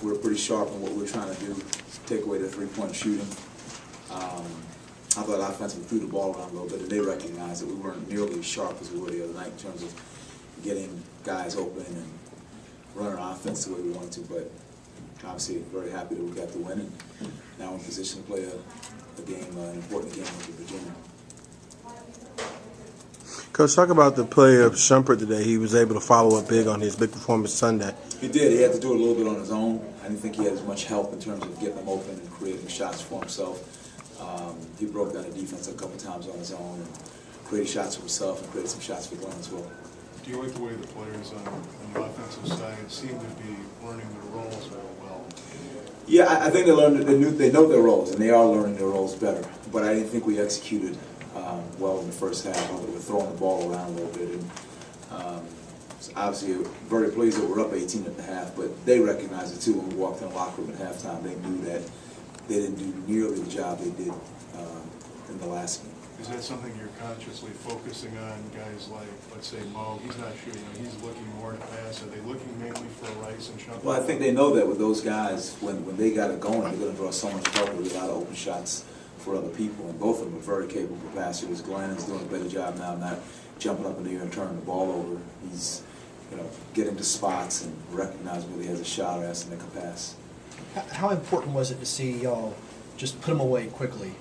we're pretty sharp in what we're trying to do, take away the three-point shooting. I thought offensively threw the ball around a little bit, and they recognized that we weren't nearly as sharp as we were the other night in terms of getting guys open and running our offense the way we wanted to. But obviously, very happy that we got the win, and now we're in position to play a game, an important game with Virginia. Coach, talk about the play of Shumpert today. He was able to follow up big on his big performance Sunday. He did. He had to do it a little bit on his own. I didn't think he had as much help in terms of getting them open and creating shots for himself. He broke down the defense a couple times on his own and created shots for himself and created some shots for Glenn as well. Do you like the way the players on the offensive side seem to be learning their roles very well? Yeah, I think they know their roles, and they are learning their roles better. But I didn't think we executed well in the first half. We were throwing the ball around a little bit, and obviously very pleased that we're up 18 at the half. But they recognized it too when we walked in the locker room at halftime. They knew that they didn't do nearly the job they did in the last game. Is that something you're consciously focusing on? Guys like, let's say, Mo, he's not shooting, he's looking more to pass. Are they looking mainly for Rice and Shumpert? Well, I think they know that with those guys, when they got it going, they're going to draw so much cover with a lot of open shots for other people. And both of them are very capable passers. Glenn is doing a better job now, not jumping up in the air and turning the ball over. He's, getting to spots and recognizing whether he has a shot or has to make a pass. How important was it to see y'all just put them away quickly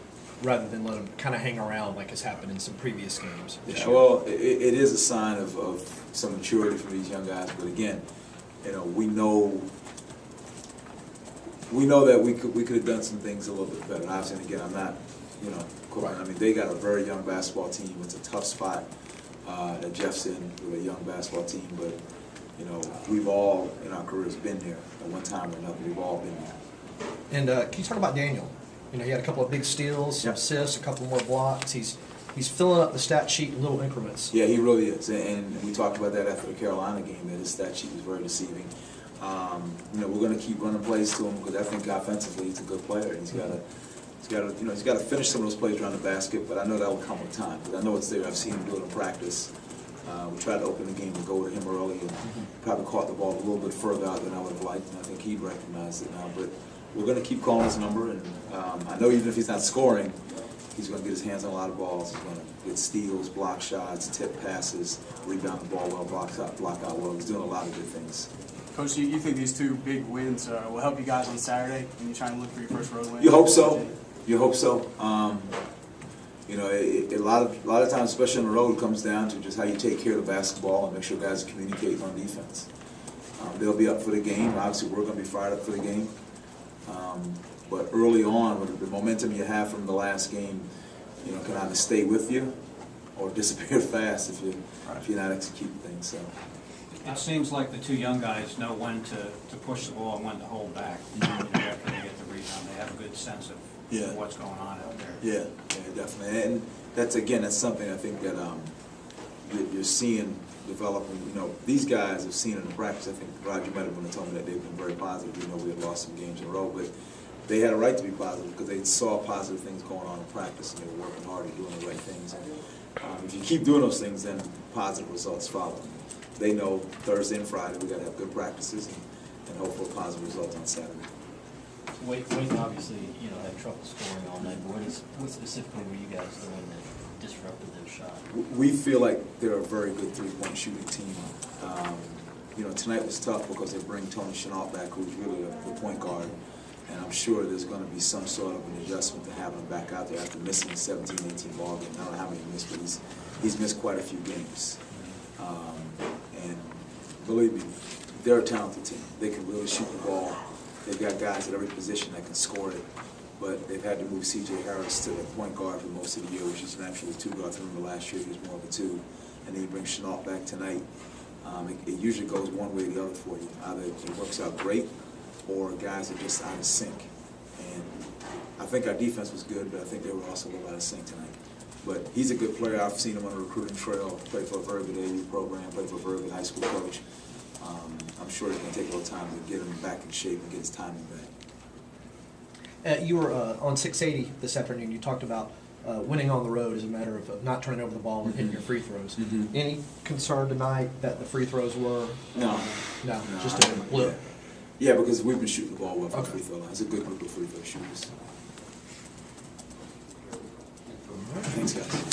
rather than let them kind of hang around like has happened in some previous games? Yeah, well, it is a sign of some maturity from these young guys. But again, we know that we could have done some things a little bit better. Obviously, and again, I'm not, I mean, they got a very young basketball team. It's a tough spot that Jeff's in with a young basketball team. But we've all in our careers been there at one time or another. We've all been there. And can you talk about Daniel? He had a couple of big steals, some assists, a couple more blocks. He's filling up the stat sheet in little increments. Yeah, he really is. And we talked about that after the Carolina game, that his stat sheet was very deceiving. We're going to keep running plays to him because I think offensively he's a good player. He's got to finish some of those plays around the basket, but I know that will come with time because I know it's there. I've seen him do it in practice. We tried to open the game and go to him early and probably caught the ball a little bit further out than I would have liked, and I think he recognized it now. But we're going to keep calling his number, and I know even if he's not scoring, he's going to get his hands on a lot of balls. He's going to get steals, block shots, tip passes, rebound the ball well, block out well. He's doing a lot of good things. Coach, you think these two big wins will help you guys on Saturday when you're trying to look for your first road win? You hope so. You hope so. A lot of times, especially on the road, it comes down to just how you take care of the basketball and make sure guys communicate on defense. They'll be up for the game. Obviously, we're going to be fired up for the game. But early on, with the momentum you have from the last game, can either stay with you or disappear fast if you're not executing things. So. It seems like the two young guys know when to push the ball and when to hold back. After they get the rebound, they have a good sense of what's going on out there. Yeah, definitely. And that's something I think that you're seeing developing. These guys have seen it in practice. I think Roger might have told me that they've been very positive. We had lost some games in a row, but they had a right to be positive because they saw positive things going on in practice and they were working hard and doing the right things. And if you keep doing those things, then positive results follow. They know Thursday and Friday we got to have good practices and hope for positive results on Saturday. Wade obviously, had trouble scoring all night, but what specifically were you guys doing that disrupted their shot? We feel like they're a very good three-point shooting team. Tonight was tough because they bring Tony Chenault back, who's really the point guard, and I'm sure there's going to be some sort of an adjustment to having him back out there after missing 17, 18 ball games. I don't know how many he missed, but he's missed quite a few games. And believe me, they're a talented team. They can really shoot the ball. They've got guys at every position that can score it. But they've had to move C.J. Harris to the point guard for most of the year, which is naturally two guards. Remember last year he was more of a two. And then you bring Chenault back tonight. It usually goes one way or the other for you. Either it works out great or guys are just out of sync. And I think our defense was good, but I think they were also a little out of sync tonight. But he's a good player. I've seen him on the recruiting trail, play for a very good AU program, play for a very good high school coach. I'm sure it's going to take a little time to get him back in shape and get his timing back. You were on 680 this afternoon. You talked about winning on the road as a matter of not turning over the ball and hitting your free throws. Any concern tonight that the free throws were? No. No, just a blip. Yeah, because we've been shooting the ball well from the Okay. free throw line. It's a good group of free throw shooters. Thanks, guys.